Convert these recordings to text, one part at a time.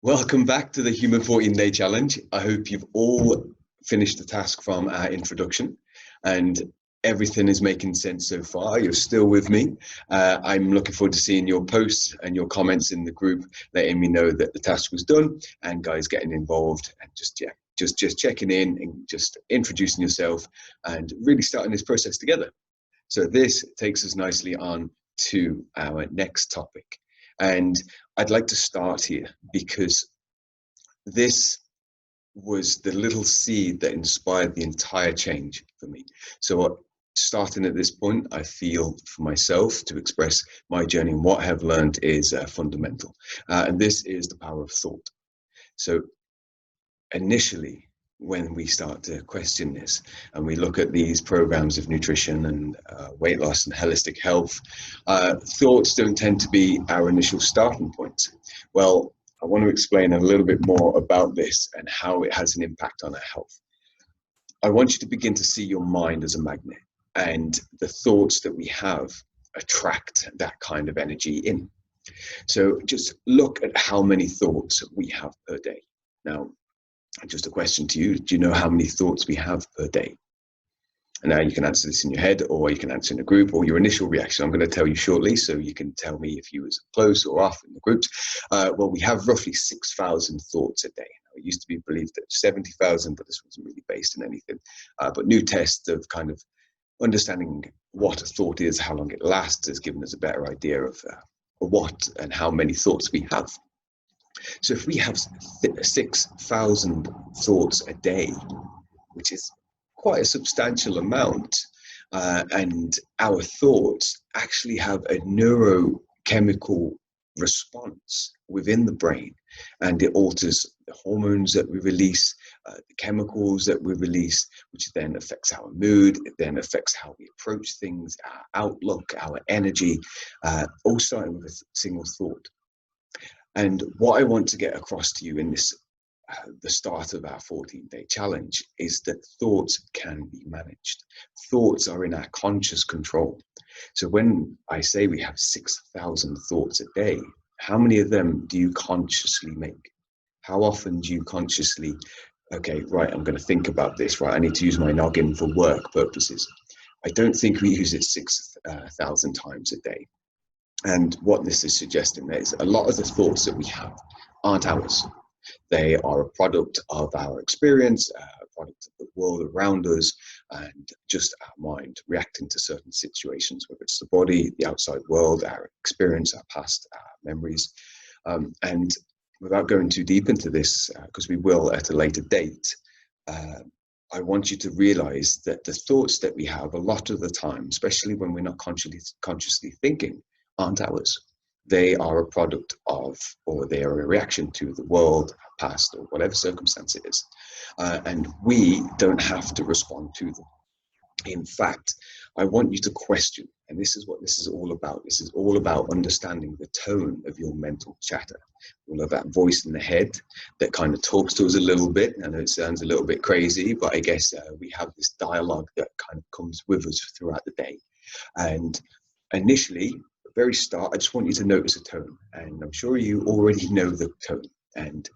Welcome back to the Human 14-Day Challenge. I hope you've all finished the task from our introduction and everything is making sense so far. You're still with me. I'm looking forward to seeing your posts and your comments in the group, letting me know that the task was done and guys getting involved and just checking in and just introducing yourself and really starting this process together. So this takes us nicely on to our next topic. And I'd like to start here because this was the little seed that inspired the entire change for me. So starting at this point, I feel for myself to express my journey and what I have learned is fundamental. And this is the power of thought. So initially, when we start to question this and we look at these programs of nutrition and weight loss and holistic health, thoughts don't tend to be our initial starting point. Well, I want to explain a little bit more about this and how it has an impact on our health. I want you to begin to see your mind as a magnet, and the thoughts that we have attract that kind of energy in. So just look at how many thoughts we have per day. Now, just a question to you. Do you know how many thoughts we have per day? And now you can answer this in your head, or you can answer in a group, or your initial reaction. I'm going to tell you shortly, so you can tell me if you was close or off in the groups. Well, we have roughly 6,000 thoughts a day. Now, it used to be believed that 70,000, but this wasn't really based on anything. But new tests of kind of understanding what a thought is, how long it lasts, has given us a better idea of what and how many thoughts we have. So if we have 6,000 thoughts a day, which is quite a substantial amount, and our thoughts actually have a neurochemical response within the brain, and it alters the hormones that we release, the chemicals that we release, which then affects our mood. It then affects how we approach things, our outlook, our energy, all starting with a single thought. And what I want to get across to you in this, the start of our 14-day challenge, is that thoughts can be managed. Thoughts are in our conscious control. So when I say we have 6,000 thoughts a day, how many of them do you consciously make? How often do you consciously, okay, right, I'm going to think about this, right, I need to use my noggin for work purposes. I don't think we use it 6,000 times a day. And what this is suggesting is a lot of the thoughts that we have aren't ours. They are a product of our experience, a product of the world around us, and just our mind reacting to certain situations, whether it's the body, the outside world, our experience, our past, our memories. And without going too deep into this, because we will at a later date, I want you to realize that the thoughts that we have a lot of the time, especially when we're not consciously thinking, aren't ours. They are a product of, or they are a reaction to the world, our past, or whatever circumstance it is. And we don't have to respond to them. In fact, I want you to question, and this is what this is all about. This is all about understanding the tone of your mental chatter. All of that voice in the head that kind of talks to us a little bit. I know it sounds a little bit crazy, but I guess we have this dialogue that kind of comes with us throughout the day. And initially, very start, I just want you to notice a tone, and I'm sure you already know the tone. And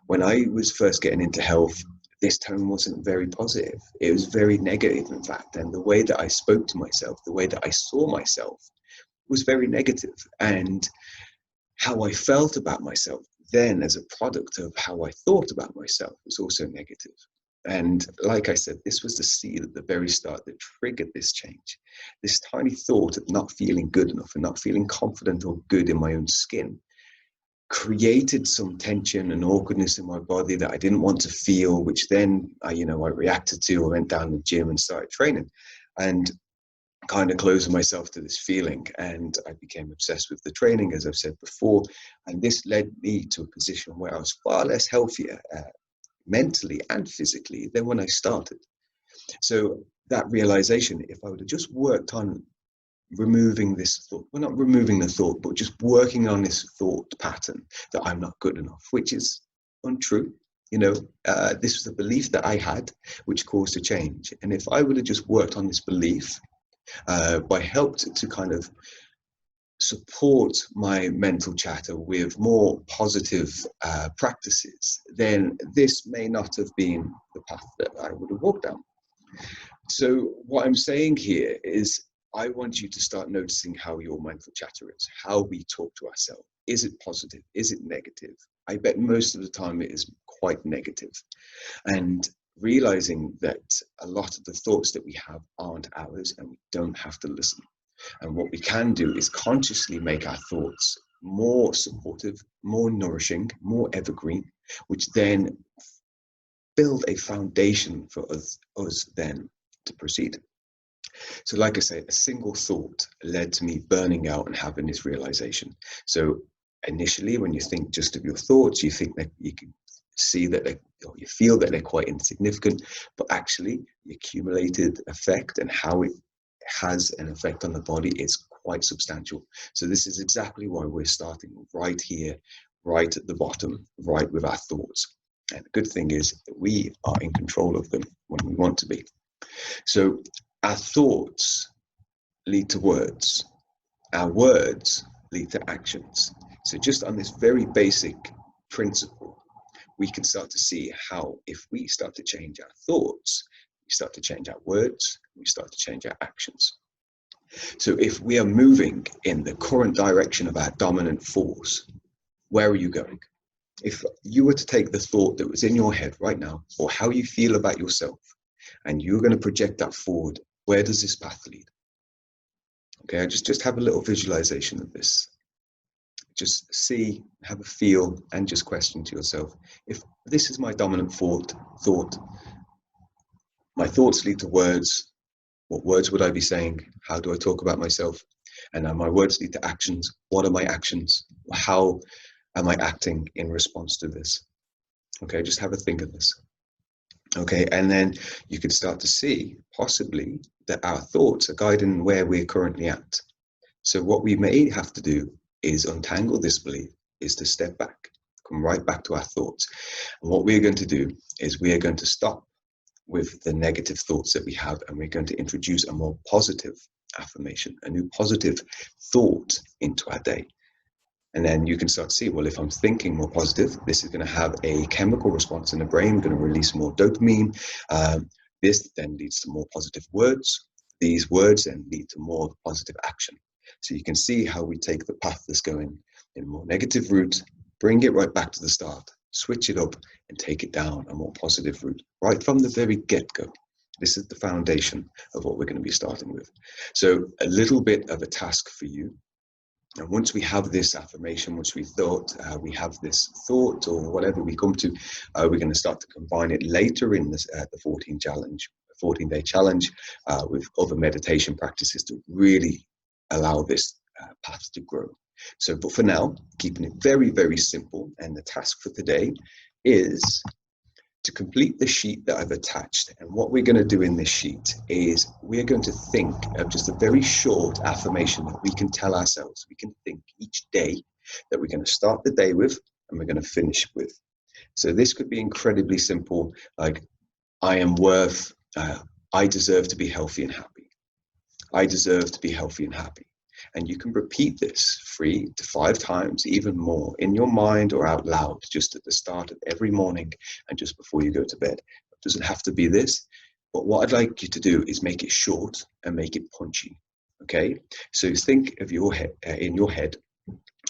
when I was first getting into health, this tone wasn't very positive. It was very negative, in fact. And the way that I spoke to myself, the way that I saw myself was very negative. And how I felt about myself then as a product of how I thought about myself was also negative. And like I said, this was the seed at the very start that triggered this change. This tiny thought of not feeling good enough and not feeling confident or good in my own skin created some tension and awkwardness in my body that I didn't want to feel, which then I reacted to. I went down to the gym and started training and kind of closed myself to this feeling. And I became obsessed with the training, as I've said before. And this led me to a position where I was far less healthier mentally and physically than when I started. So that realization, if I would have just worked on removing this thought, well, not removing the thought, but just working on this thought pattern that I'm not good enough, which is untrue. This was a belief that I had, which caused a change. And if I would have just worked on this belief, by helped to kind of support my mental chatter with more positive practices, then this may not have been the path that I would have walked down. So what I'm saying here is I want you to start noticing how your mental chatter is, how we talk to ourselves. Is it positive? Is it negative? I bet most of the time it is quite negative. And realizing that a lot of the thoughts that we have aren't ours and we don't have to listen. And what we can do is consciously make our thoughts more supportive, more nourishing, more evergreen, which then build a foundation for us then to proceed. So like I say, a single thought led to me burning out and having this realization. So initially, when you think just of your thoughts, you think that you can see that or you feel that they're quite insignificant, but actually the accumulated effect and how it has an effect on the body is quite substantial. So this is exactly why we're starting right here, right at the bottom, right with our thoughts. And the good thing is that we are in control of them when we want to be. So our thoughts lead to words. Our words lead to actions. So just on this very basic principle, we can start to see how if we start to change our thoughts, we start to change our words, we start to change our actions. So if we are moving in the current direction of our dominant force, where are you going? If you were to take the thought that was in your head right now, or how you feel about yourself, and you're going to project that forward, where does this path lead? Okay, just have a little visualization of this. Just see, have a feel, and just question to yourself, if this is my dominant thought, my thoughts lead to words, what words would I be saying? How do I talk about myself? And now my words lead to actions. What are my actions? How am I acting in response to this? Okay, just have a think of this. Okay, and then you can start to see possibly that our thoughts are guiding where we're currently at. So what we may have to do is untangle this belief, is to step back, come right back to our thoughts. And what we're going to do is we are going to stop with the negative thoughts that we have, and we're going to introduce a more positive affirmation, a new positive thought into our day. And then you can start to see, well, if I'm thinking more positive, this is going to have a chemical response in the brain, going to release more dopamine. This then leads to more positive words. These words then lead to more positive action. So you can see how we take the path that's going in a more negative route, bring it right back to the start, switch it up and take it down a more positive route, right from the very get-go. This is the foundation of what we're going to be starting with. So a little bit of a task for you. And once we have this affirmation, once we we have this thought or whatever we come to, we're going to start to combine it later in this, the 14-day challenge with other meditation practices to really allow this path to grow. So, but for now, keeping it very, very simple. And the task for today is to complete the sheet that I've attached. And what we're going to do in this sheet is we're going to think of just a very short affirmation that we can tell ourselves. We can think each day that we're going to start the day with and we're going to finish with. So this could be incredibly simple, like I am worth, I deserve to be healthy and happy. I deserve to be healthy and happy. And you can repeat this 3 to 5 times, even more, in your mind or out loud, just at the start of every morning and just before you go to bed. It doesn't have to be this, but what I'd like you to do is make it short and make it punchy, okay? So think of your head, in your head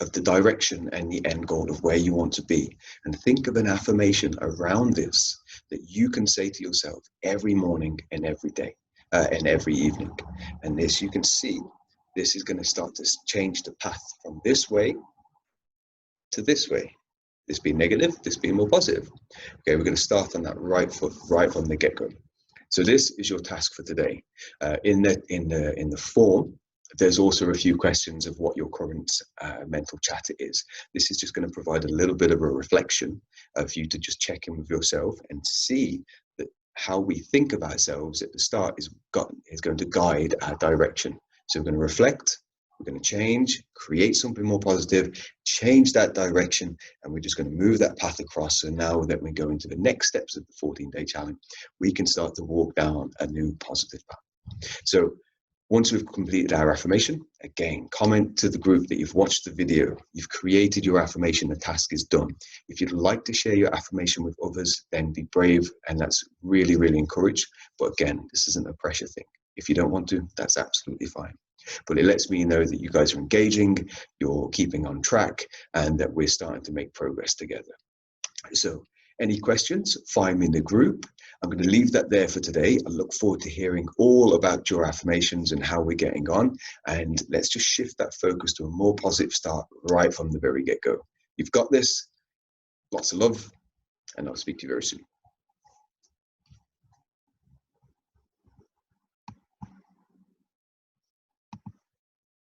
of the direction and the end goal of where you want to be, and think of an affirmation around this that you can say to yourself every morning and every day and every evening. And this, you can see, this is going to start to change the path from this way to this way. This being negative, this being more positive. Okay, we're going to start on that right foot, right from the get-go. So this is your task for today. In the form, there's also a few questions of what your current mental chatter is. This is just going to provide a little bit of a reflection of you to just check in with yourself and see that how we think of ourselves at the start is going to guide our direction. So we're going to reflect, we're going to change, create something more positive, change that direction, and we're just going to move that path across. So now that we go into the next steps of the 14-day challenge, we can start to walk down a new positive path. So Once we've completed our affirmation, again, comment to the group that you've watched the video, you've created your affirmation, the task is done. If you'd like to share your affirmation with others, then be brave, and that's really, really encouraged. But again, this isn't a pressure thing. If you don't want to, that's absolutely fine. But it lets me know that you guys are engaging, you're keeping on track, and that we're starting to make progress together. So any questions, find me in the group. I'm going to leave that there for today. I look forward to hearing all about your affirmations and how we're getting on. And let's just shift that focus to a more positive start right from the very get-go. You've got this. Lots of love, and I'll speak to you very soon.